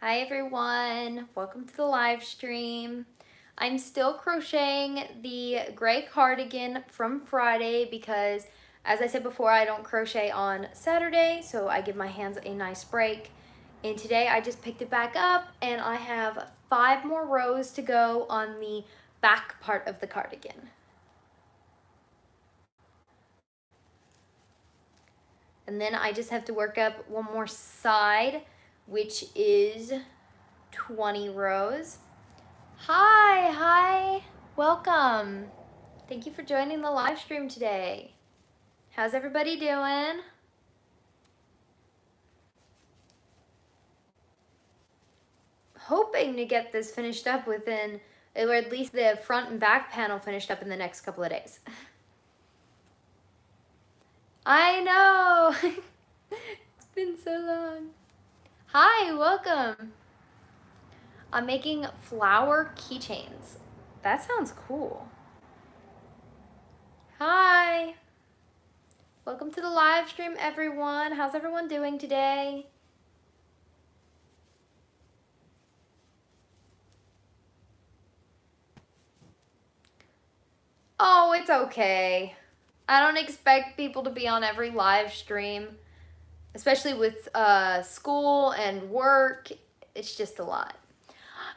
Hi everyone, welcome to the live stream. I'm still crocheting the gray cardigan from Friday because, as I said before, I don't crochet on Saturday, so I give my hands a nice break. And today I just picked it back up and I have 5 more rows to go on the back part of the cardigan. And then I just have to work up one more side, which is 20 rows. Hi, welcome. Thank you for joining the live stream today. How's everybody doing? Hoping to get this finished up within, or at least the front and back panel finished up in the next couple of days. I know. It's been so long. Hi, welcome. I'm making flower keychains. That sounds cool. Hi. Welcome to the live stream, everyone. How's everyone doing today? Oh, it's okay. I don't expect people to be on every live stream, especially with school and work. It's just a lot.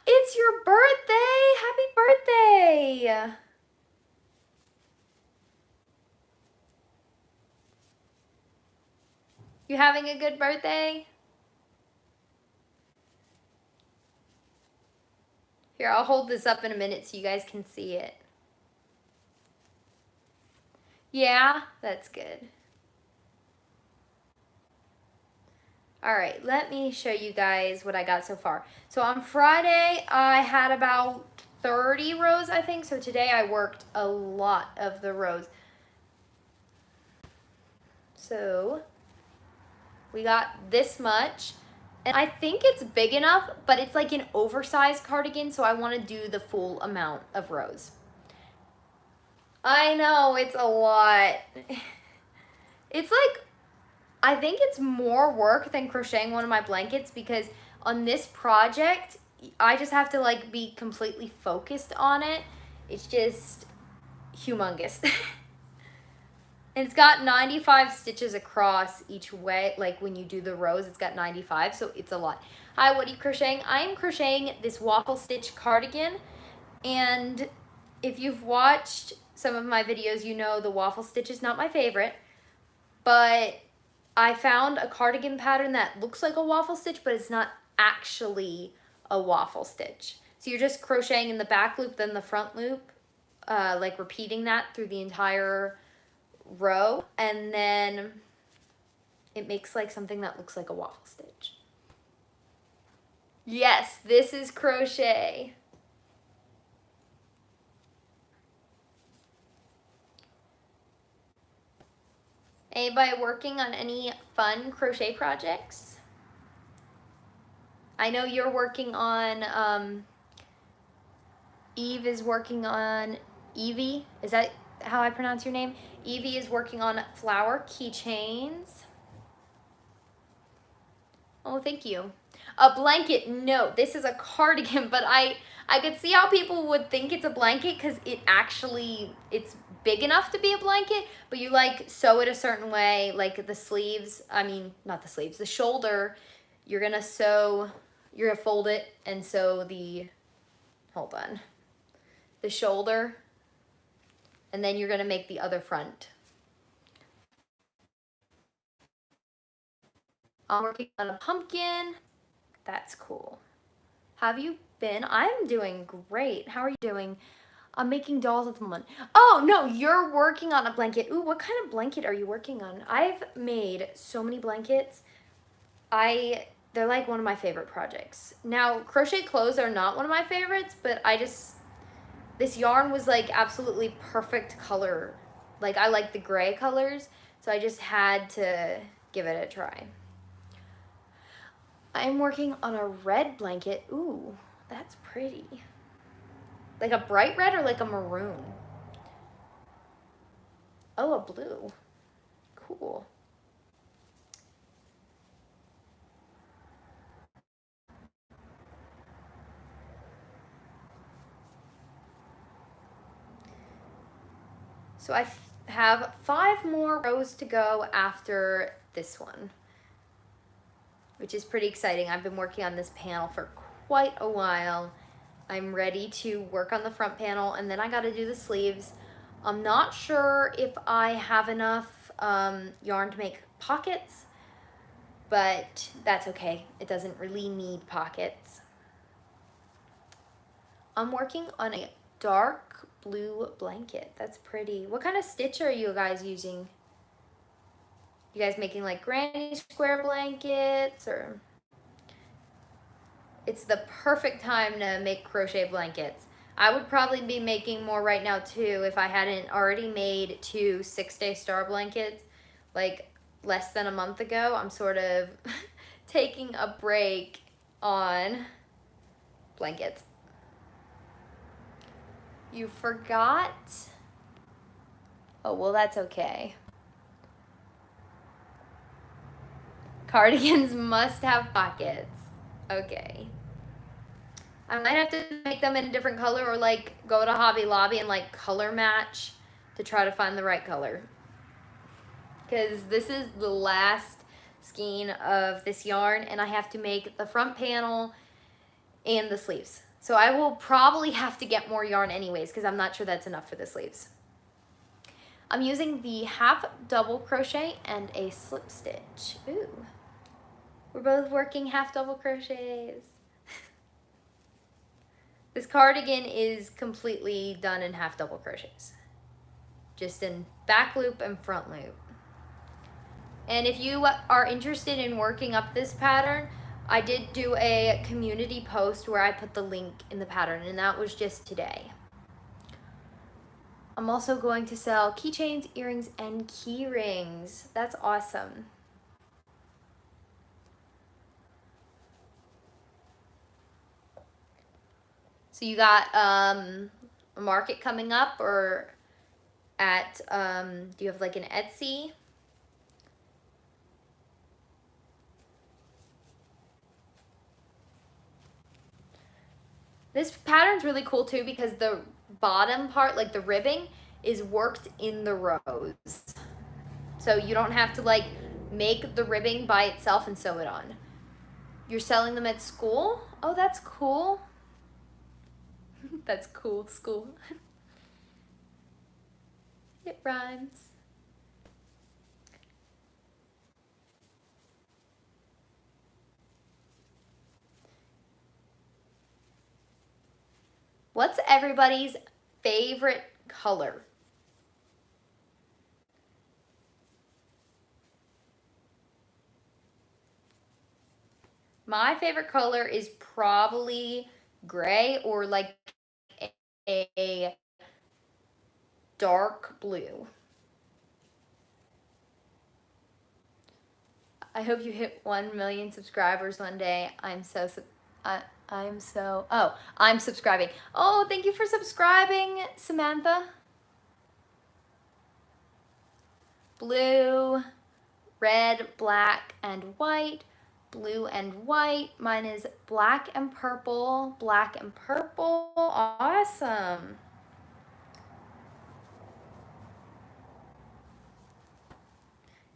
It's your birthday! Happy birthday! You having a good birthday? Here, I'll hold this up in a minute so you guys can see it. Yeah, that's good. All right, let me show you guys what I got so far. So on Friday, I had about 30 rows, I think. So today I worked a lot of the rows. So we got this much. And I think it's big enough, but it's like an oversized cardigan, so I want to do the full amount of rows. I know, it's a lot. It's like, I think it's more work than crocheting one of my blankets because on this project, I just have to like be completely focused on it. It's just humongous. And it's got 95 stitches across each way. Like when you do the rows, it's got 95, so it's a lot. Hi, what are you crocheting? I am crocheting this waffle stitch cardigan. And if you've watched some of my videos, you know the waffle stitch is not my favorite. But I found a cardigan pattern that looks like a waffle stitch, but it's not actually a waffle stitch. So you're just crocheting in the back loop, then the front loop, like repeating that through the entire row, and then it makes like something that looks like a waffle stitch. Yes, this is crochet. Anybody working on any fun crochet projects? I know you're working on, Eve is working on, Evie, is that how I pronounce your name? Evie is working on flower keychains. Oh, thank you. A blanket, no, this is a cardigan, but I could see how people would think it's a blanket because it's big enough to be a blanket, but you like sew it a certain way, like the sleeves, I mean, not the sleeves, the shoulder, you're gonna fold it and sew hold on, the shoulder, and then you're gonna make the other front. I'm working on a pumpkin. That's cool. Have you been? I'm doing great. How are you doing? I'm making dolls at the moment. Oh, no, you're working on a blanket. Ooh, what kind of blanket are you working on? I've made so many blankets. They're like one of my favorite projects. Now, crochet clothes are not one of my favorites, but this yarn was like absolutely perfect color. Like I like the gray colors, so I just had to give it a try. I'm working on a red blanket. Ooh, that's pretty. Like a bright red or like a maroon? Oh, a blue. Cool. So I have 5 more rows to go after this one, which is pretty exciting. I've been working on this panel for quite a while. I'm ready to work on the front panel, and then I gotta do the sleeves. I'm not sure if I have enough yarn to make pockets, but that's okay. It doesn't really need pockets. I'm working on a dark blue blanket. That's pretty. What kind of stitch are you guys using? You guys making like granny square blankets, or? It's the perfect time to make crochet blankets. I would probably be making more right now too if I hadn't already made 2 6-day star blankets like less than a month ago. I'm sort of taking a break on blankets. You forgot? Oh, well, that's okay. Cardigans must have pockets. Okay. I might have to make them in a different color, or like go to Hobby Lobby and like color match to try to find the right color. Because this is the last skein of this yarn, and I have to make the front panel and the sleeves. So I will probably have to get more yarn anyways, because I'm not sure that's enough for the sleeves. I'm using the half double crochet and a slip stitch. Ooh. We're both working half double crochets. This cardigan is completely done in half double crochets. Just in back loop and front loop. And if you are interested in working up this pattern, I did do a community post where I put the link in the pattern, and that was just today. I'm also going to sell keychains, earrings, and key rings. That's awesome. So you got a market coming up, or at, do you have like an Etsy? This pattern's really cool too because the bottom part, like the ribbing, is worked in the rows. So you don't have to like make the ribbing by itself and sew it on. You're selling them at school? Oh, that's cool. That's cool, school. It rhymes. What's everybody's favorite color? My favorite color is probably gray, or like a dark blue. I hope you hit 1 million subscribers one day. I'm subscribing. Oh, thank you for subscribing, Samantha. Blue, red, black, and white. Blue and white. Mine is black and purple. Black and purple. Awesome.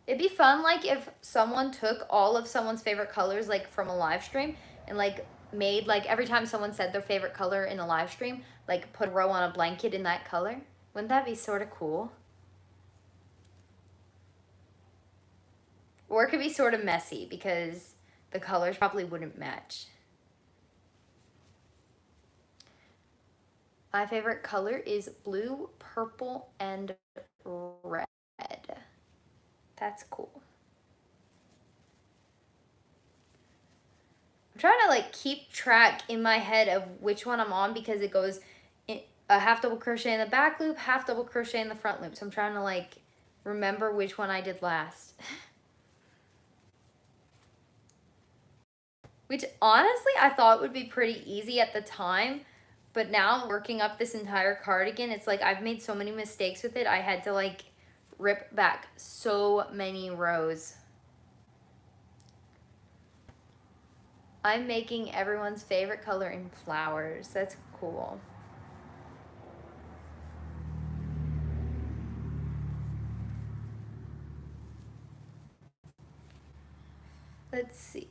It'd be fun, like, if someone took all of someone's favorite colors, like, from a live stream, and, like, made, like, every time someone said their favorite color in a live stream, like, put a row on a blanket in that color. Wouldn't that be sort of cool? Or it could be sort of messy because the colors probably wouldn't match. My favorite color is blue, purple, and red. That's cool. I'm trying to like keep track in my head of which one I'm on, because it goes a half double crochet in the back loop, half double crochet in the front loop. So I'm trying to like remember which one I did last. Which honestly I thought would be pretty easy at the time, but now working up this entire cardigan, it's like I've made so many mistakes with it. I had to like rip back so many rows. I'm making everyone's favorite color in flowers. That's cool. let's see.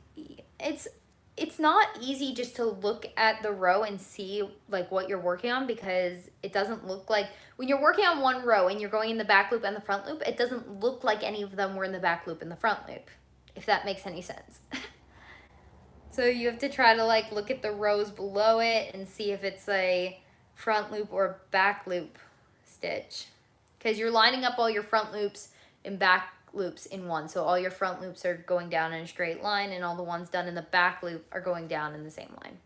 It's not easy just to look at the row and see like what you're working on, because it doesn't look like when you're working on one row and you're going in the back loop and the front loop, it doesn't look like any of them were in the back loop and the front loop, if that makes any sense. So you have to try to like look at the rows below it and see if it's a front loop or back loop stitch, because you're lining up all your front loops and back loops in one. So all your front loops are going down in a straight line, and all the ones done in the back loop are going down in the same line.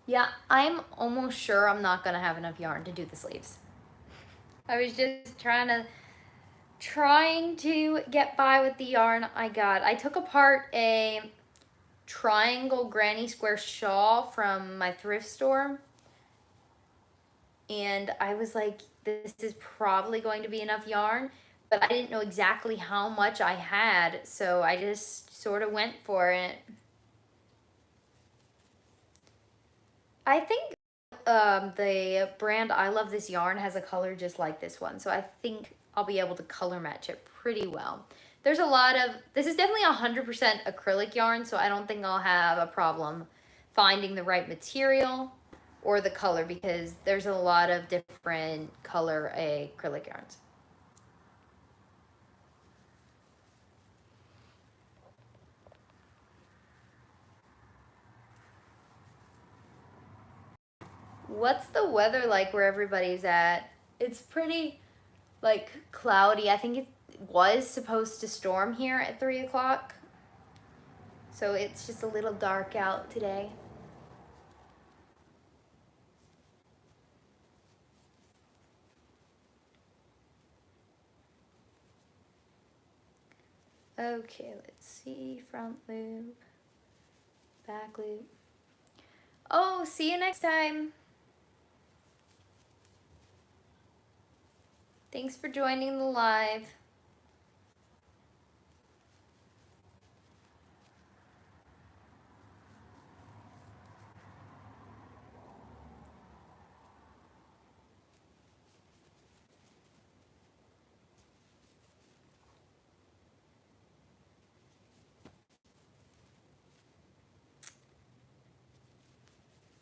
Yeah, I'm almost sure I'm not gonna have enough yarn to do the sleeves. I was just trying to get by with the yarn I got. I took apart a triangle granny square shawl from my thrift store, and I was like, this is probably going to be enough yarn, but I didn't know exactly how much I had, so I just sort of went for it. I think the brand I Love This Yarn has a color just like this one, so I think I'll be able to color match it pretty well. There's a lot of, this is definitely 100% acrylic yarn, so I don't think I'll have a problem finding the right material or the color, because there's a lot of different color acrylic yarns. What's the weather like where everybody's at? It's pretty like cloudy. I think it was supposed to storm here at 3 o'clock. So it's just a little dark out today. Okay, let's see. Front loop, back loop. Oh, see you next time. Thanks for joining the live.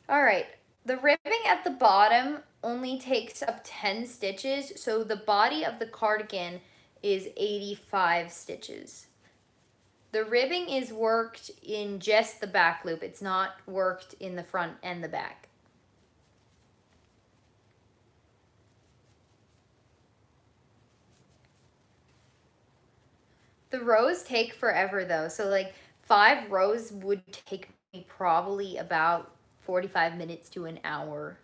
All right, the ribbing at the bottom only takes up 10 stitches, so the body of the cardigan is 85 stitches. The ribbing is worked in just the back loop. It's not worked in the front and the back. The rows take forever though, so like 5 rows would take me probably about 45 minutes to an hour.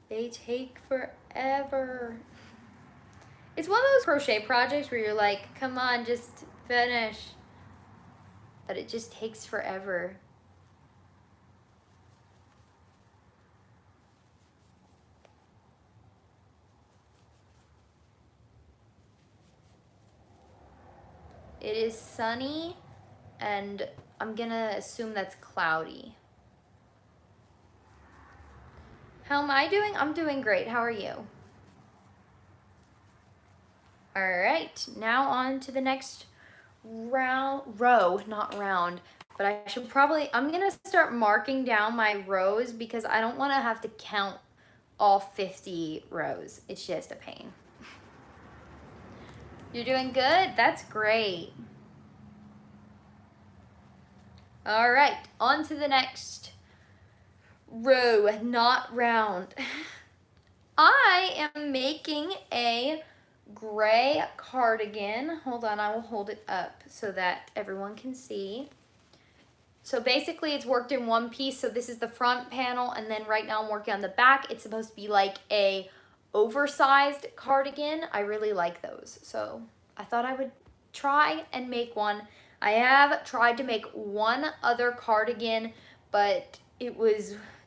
They take forever. It's one of those crochet projects where you're like, come on, just finish. But it just takes forever. It is sunny, and I'm gonna assume that's cloudy. How am I doing? I'm doing great. How are you? All right, now on to the next row, not round, but I should probably, I'm gonna start marking down my rows because I don't wanna have to count all 50 rows. It's just a pain. You're doing good? That's great. All right, on to the next row, not round. I am making a gray cardigan. Hold on, I will hold it up so that everyone can see. So basically it's worked in one piece. So this is the front panel, and then right now I'm working on the back. It's supposed to be like a oversized cardigan. I really like those. So I thought I would try and make one. I have tried to make one other cardigan, but it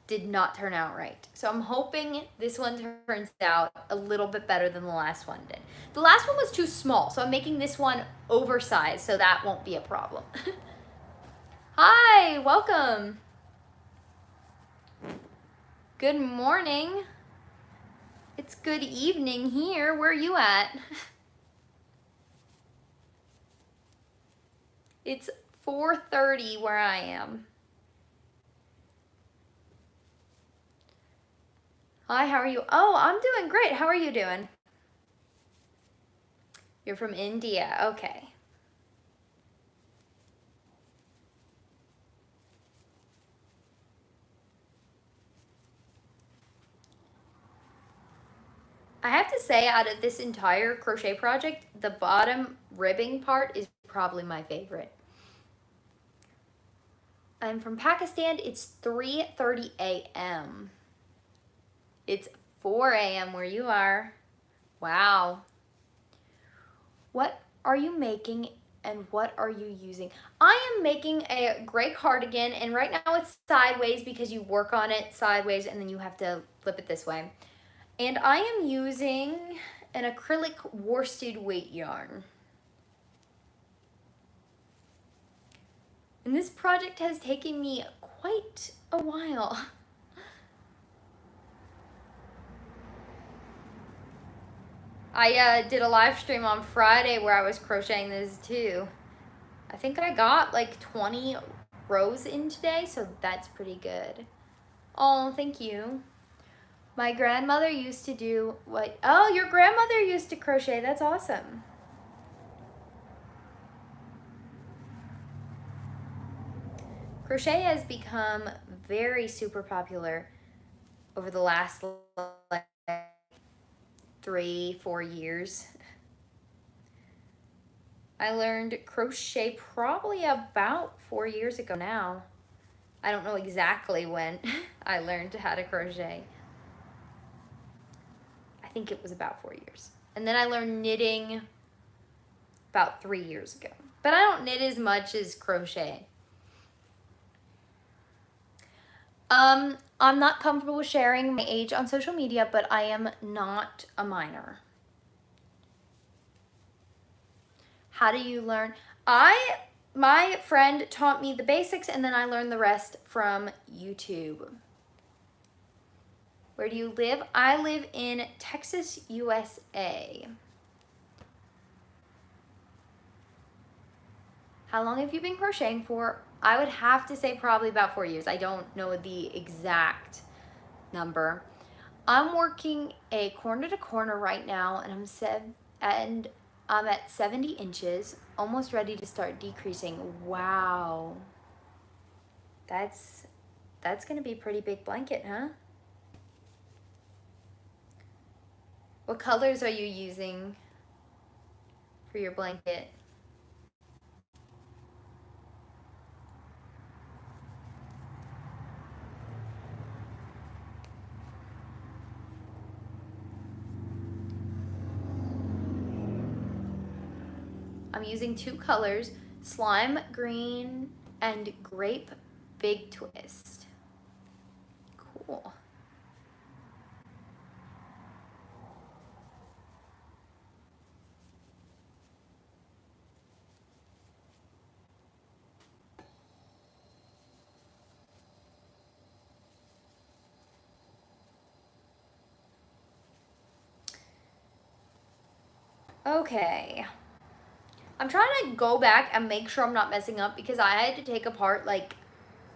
did not turn out right. So I'm hoping this one turns out a little bit better than the last one did. The last one was too small, so I'm making this one oversized, so that won't be a problem. Hi, welcome. Good morning. It's good evening here. Where are you at? It's 4:30 where I am. Hi, how are you? Oh, I'm doing great. How are you doing? You're from India. Okay. I have to say, out of this entire crochet project, the bottom ribbing part is probably my favorite. I'm from Pakistan. It's 3:30 a.m. It's 4 a.m. where you are. Wow. What are you making and what are you using? I am making a gray cardigan, and right now it's sideways because you work on it sideways and then you have to flip it this way. And I am using an acrylic worsted weight yarn. And this project has taken me quite a while. I did a live stream on Friday where I was crocheting this too. I think I got like 20 rows in today, so that's pretty good. Oh, thank you. My grandmother used to do what? Oh, your grandmother used to crochet. That's awesome. Crochet has become very super popular over the last like 3-4 years. I learned crochet probably about 4 years ago now. I don't know exactly when I learned how to crochet. I think it was about 4 years. And then I learned knitting about 3 years ago. But I don't knit as much as crochet. I'm not comfortable sharing my age on social media, but I am not a minor. How do you learn? My friend taught me the basics and then I learned the rest from YouTube. Where do you live? I live in Texas, USA. How long have you been crocheting for? I would have to say probably about 4 years. I don't know the exact number. I'm working a corner to corner right now, and I'm at 70 inches, almost ready to start decreasing. Wow. That's gonna be a pretty big blanket, huh? What colors are you using for your blanket? I'm using 2 colors, slime green and grape big twist. Cool. Okay. I'm trying to go back and make sure I'm not messing up because I had to take apart like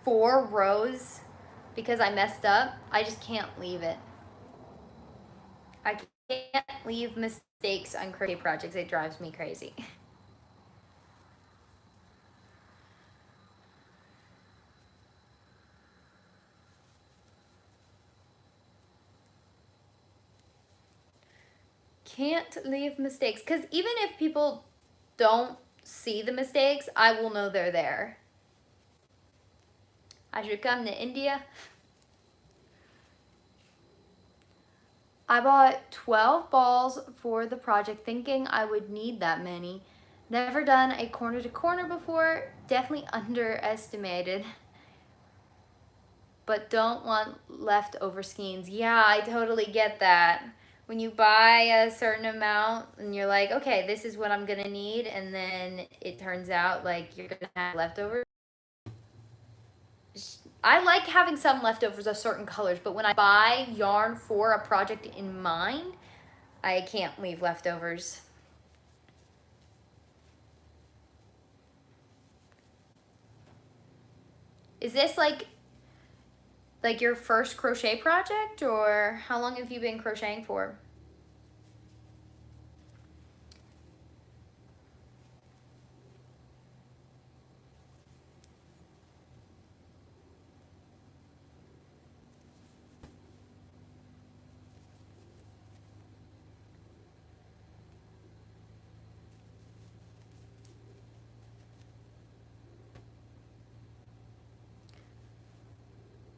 4 rows because I messed up. I just can't leave it. I can't leave mistakes on crochet projects. It drives me crazy. Can't leave mistakes because even if people don't see the mistakes, I will know they're there. I should come to India. I bought 12 balls for the project thinking I would need that many. Never done a corner to corner before, definitely underestimated. But don't want leftover skeins. Yeah, I totally get that. When you buy a certain amount and you're like, okay, this is what I'm gonna need, and then it turns out like you're gonna have leftovers. I like having some leftovers of certain colors, but when I buy yarn for a project in mind, I can't leave leftovers. Is this like your first crochet project, or how long have you been crocheting for?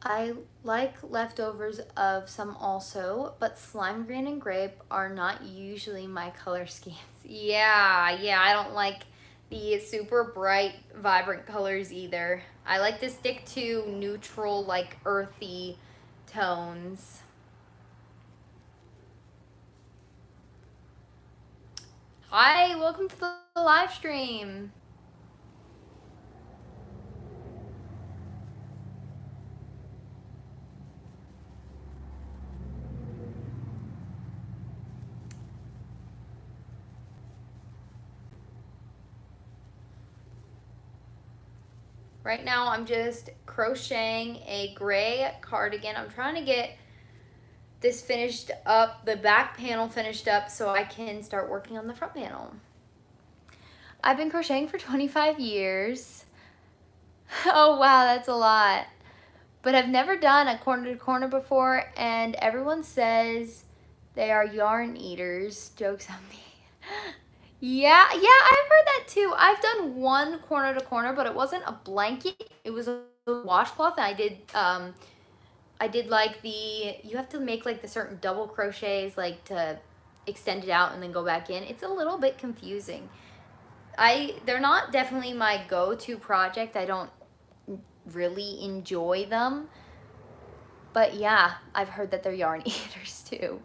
I like leftovers of some also, but slime green and grape are not usually my color schemes. Yeah, I don't like the super bright, vibrant colors either. I like to stick to neutral, like earthy tones. Hi, welcome to the live stream. Right now I'm just crocheting a gray cardigan. I'm trying to get this finished up, the back panel finished up, so I can start working on the front panel. I've been crocheting for 25 years. Oh wow, that's a lot. But I've never done a corner to corner before, and everyone says they are yarn eaters. Jokes on me. Yeah, I've heard that too. I've done one corner to corner, but it wasn't a blanket. It was a washcloth, and I did like you have to make like the certain double crochets like to extend it out and then go back in. It's a little bit confusing. They're not definitely my go-to project. I don't really enjoy them. But yeah, I've heard that they're yarn eaters too.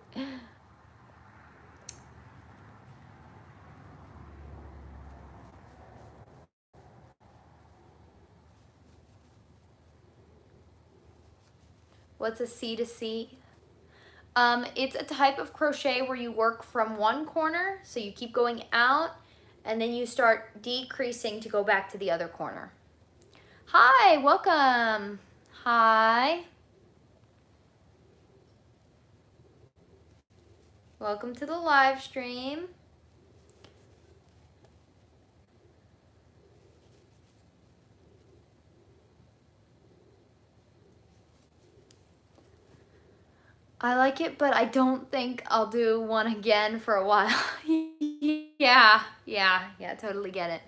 What's a C to C? It's a type of crochet where you work from one corner, so you keep going out, and then you start decreasing to go back to the other corner. Hi, welcome. Hi. Welcome to the live stream. I like it, but I don't think I'll do one again for a while. Yeah, totally get it.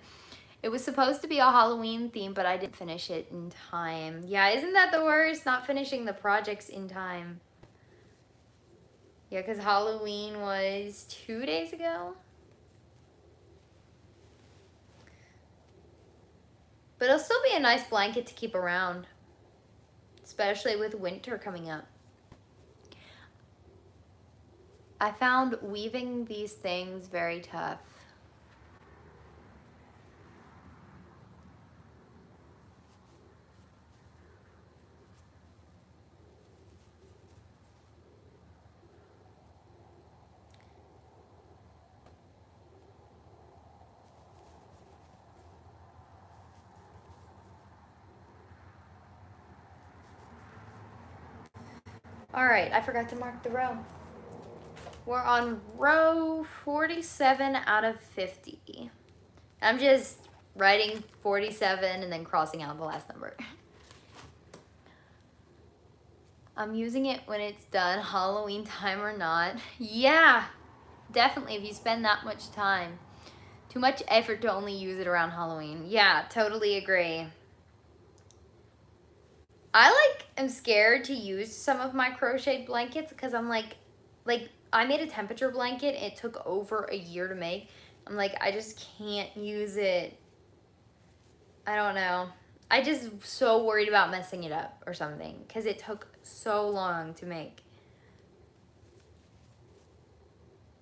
It was supposed to be a Halloween theme, but I didn't finish it in time. Yeah, isn't that the worst? Not finishing the projects in time. Yeah, because Halloween was 2 days ago. But it'll still be a nice blanket to keep around, especially with winter coming up. I found weaving these things very tough. All right, I forgot to mark the row. We're on row 47 out of 50. I'm just writing 47 and then crossing out the last number. I'm using it when it's done, Halloween time or not. Yeah, definitely if you spend that much time. Too much effort to only use it around Halloween. Yeah, totally agree. I am scared to use some of my crocheted blankets because I'm like I made a temperature blanket and it took over a year to make. I'm like, I just can't use it. I don't know. I just so worried about messing it up or something because it took so long to make.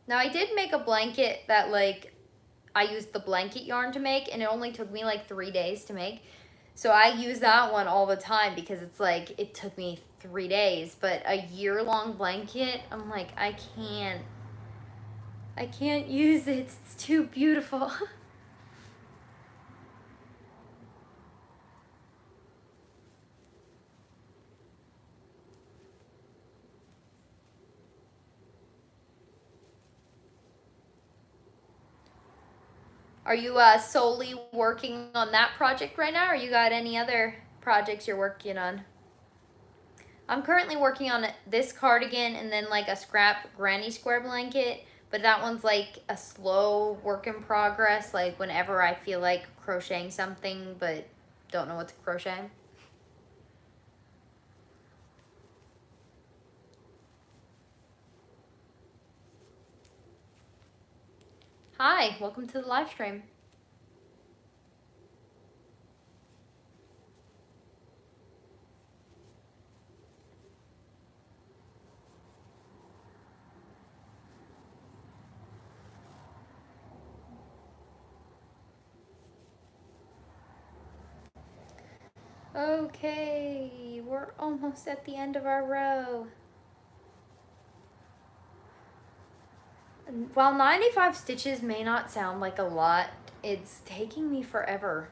Now I did make a blanket that I used the blanket yarn to make, and it only took me 3 days to make. So I use that one all the time because it's like, it took me 3 days, but a year-long blanket, I'm like, I can't use it. It's too beautiful. Are you solely working on that project right now, or you got any other projects you're working on? I'm currently working on this cardigan and then like a scrap granny square blanket, but that one's like a slow work in progress, like whenever I feel like crocheting something but don't know what to crochet. Hi, welcome to the live stream. Okay, we're almost at the end of our row. While 95 stitches may not sound like a lot, it's taking me forever.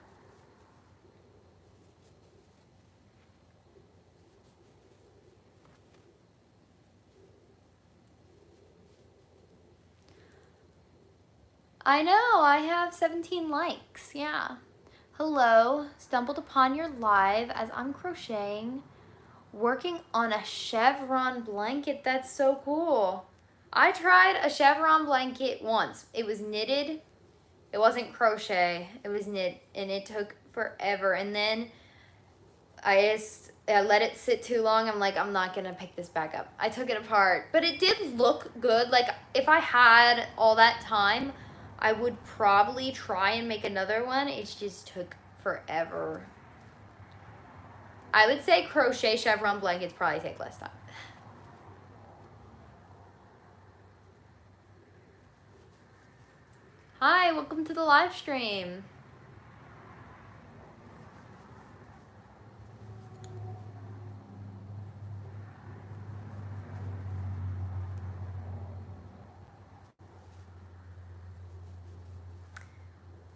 I know, I have 17 likes, yeah. Hello, stumbled upon your live as I'm crocheting, working on a chevron blanket. That's so cool. I tried a chevron blanket once. It was knitted. It wasn't crochet. It was knit, and it took forever. And then I let it sit too long. I'm like, I'm not gonna pick this back up. I took it apart, but it did look good. Like, if I had all that time, I would probably try and make another one. It just took forever. I would say crochet chevron blankets probably take less time. Hi, welcome to the live stream.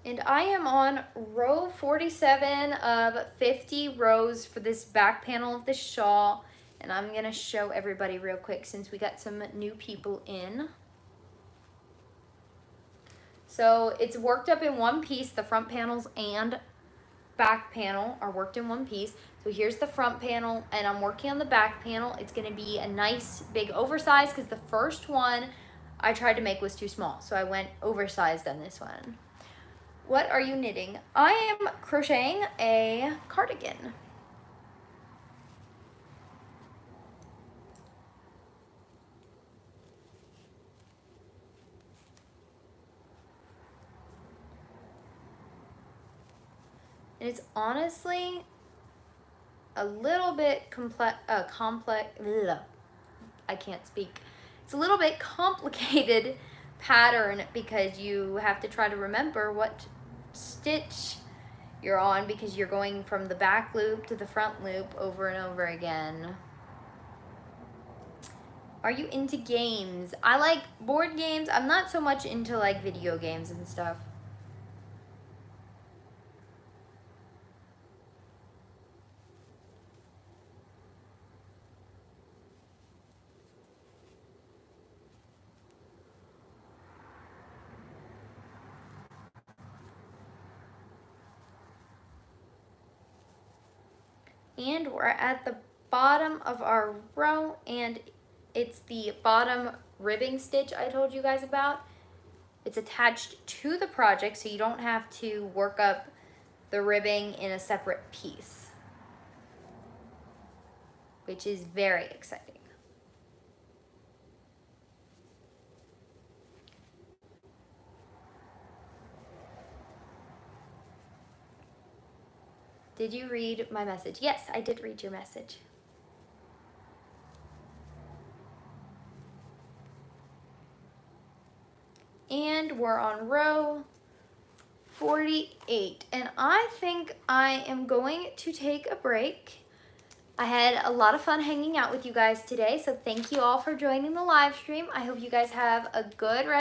And I am on row 47 of 50 rows for this back panel of the shawl. And I'm gonna show everybody real quick since we got some new people in. So it's worked up in one piece. The front panels and back panel are worked in one piece. So here's the front panel, and I'm working on the back panel. It's gonna be a nice big oversized because the first one I tried to make was too small. So I went oversized on this one. What are you knitting? I am crocheting a cardigan. And it's honestly a little bit complex. I can't speak. It's a little bit complicated pattern because you have to try to remember what stitch you're on because you're going from the back loop to the front loop over and over again. Are you into games? I like board games. I'm not so much into like video games and stuff. And we're at the bottom of our row, and it's the bottom ribbing stitch I told you guys about. It's attached to the project, so you don't have to work up the ribbing in a separate piece, which is very exciting. Did you read my message? Yes, I did read your message. And we're on row 6:48, and I think I am going to take a break. I had a lot of fun hanging out with you guys today, so thank you all for joining the live stream. I hope you guys have a good rest